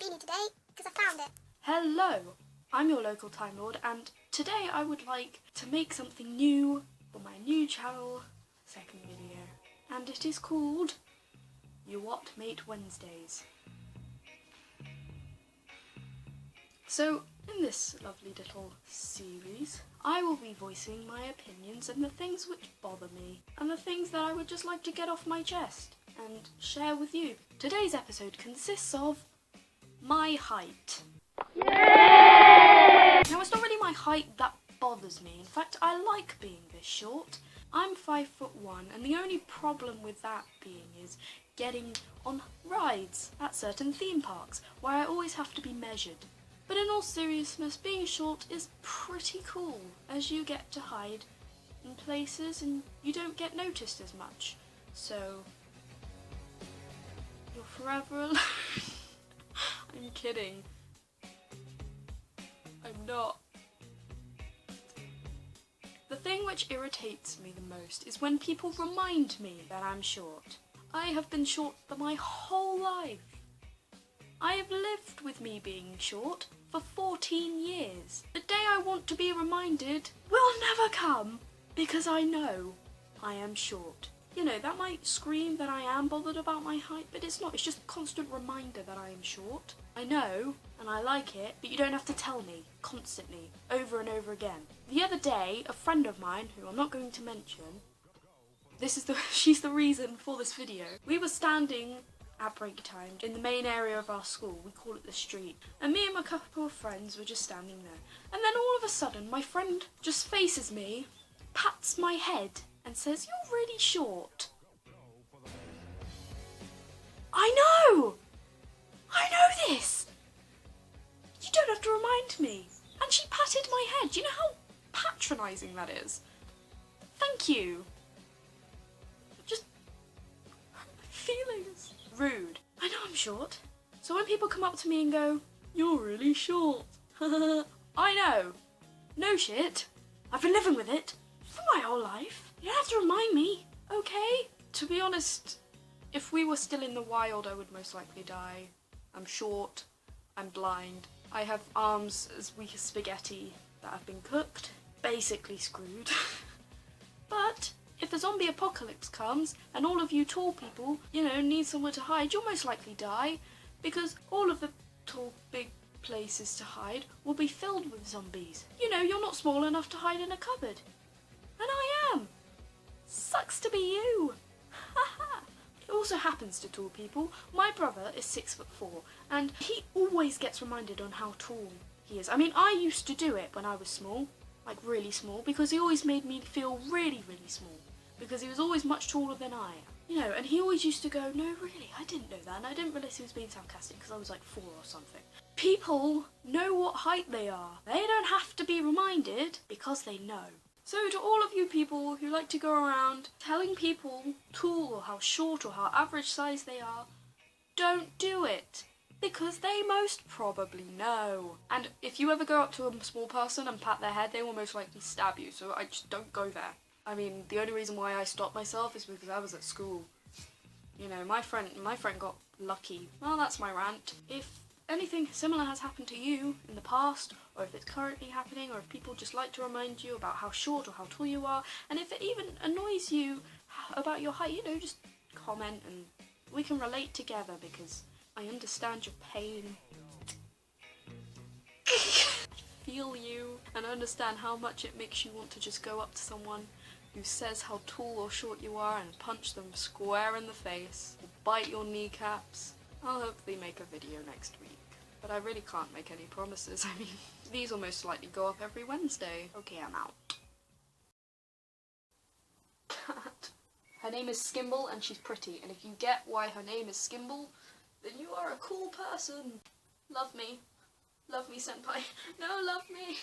beanie today because I found it. Hello, I'm your local Time Lord, and today I would like to make something new for my new channel, second video, and it is called You What Mate Wednesdays. So, in this lovely little series, I will be voicing my opinions and the things which bother me, and the things that I would just like to get off my chest and share with you. Today's episode consists of my height. Yay! Now, it's not really my height that bothers me. In fact, I like being this short. I'm 5'1", and the only problem with that being is getting on rides at certain theme parks, where I always have to be measured. But in all seriousness, being short is pretty cool, as you get to hide in places and you don't get noticed as much. So, you're forever alone. I'm kidding. I'm not. The thing which irritates me the most is when people remind me that I'm short. I have been short for my whole life. I have lived with me being short for 14 years. The day I want to be reminded will never come, because I know I am short. You know, that might scream that I am bothered about my height, but it's not. It's just a constant reminder that I am short. I know, and I like it, but you don't have to tell me constantly, over and over again. The other day, a friend of mine, who I'm not going to mention, she's the reason for this video. We were standing at break time in the main area of our school. We call it the street. And me and my couple of friends were just standing there. And then all of a sudden, my friend just faces me, pats my head, and says, "You're really short." I know! I know this! You don't have to remind me. And she patted my head. Do you know how patronising that is? Thank you. Just feelings. Rude. I know I'm short. So when people come up to me and go, "You're really short," I know. No shit. I've been living with it for my whole life. You don't have to remind me, okay? To be honest, if we were still in the wild, I would most likely die. I'm short. I'm blind. I have arms as weak as spaghetti that have been cooked. Basically screwed. But if the zombie apocalypse comes and all of you tall people, you know, need somewhere to hide, you'll most likely die, because all of the tall, big places to hide will be filled with zombies. You know, you're not small enough to hide in a cupboard. And I am. Sucks to be you. Haha. It also happens to tall people. My brother is 6'4", and he always gets reminded on how tall he is. I mean, I used to do it when I was small, like really small, because he always made me feel really, really small, because he was always much taller than I am. You know, and he always used to go, "No, really, I didn't know that," and I didn't realise he was being sarcastic because I was like 4 or something. People know what height they are. They don't have to be reminded because they know. So to all of you people who like to go around telling people tall or how short or how average size they are, don't do it, because they most probably know. And if you ever go up to a small person and pat their head, they will most likely stab you, so I just don't go there. I mean, the only reason why I stopped myself is because I was at school. You know, my friend got lucky. Well, that's my rant. If anything similar has happened to you in the past, or if it's currently happening, or if people just like to remind you about how short or how tall you are, and if it even annoys you about your height, you know, just comment and we can relate together, because I understand your pain. I feel you, and I understand how much it makes you want to just go up to someone who says how tall or short you are and punch them square in the face, or bite your kneecaps. I'll hopefully make a video next week, but I really can't make any promises. I mean, these will most likely go up every Wednesday. Okay, I'm out. Her name is Skimble, and she's pretty, and if you get why her name is Skimble, then you are a cool person. Love me. Love me, senpai. No, love me.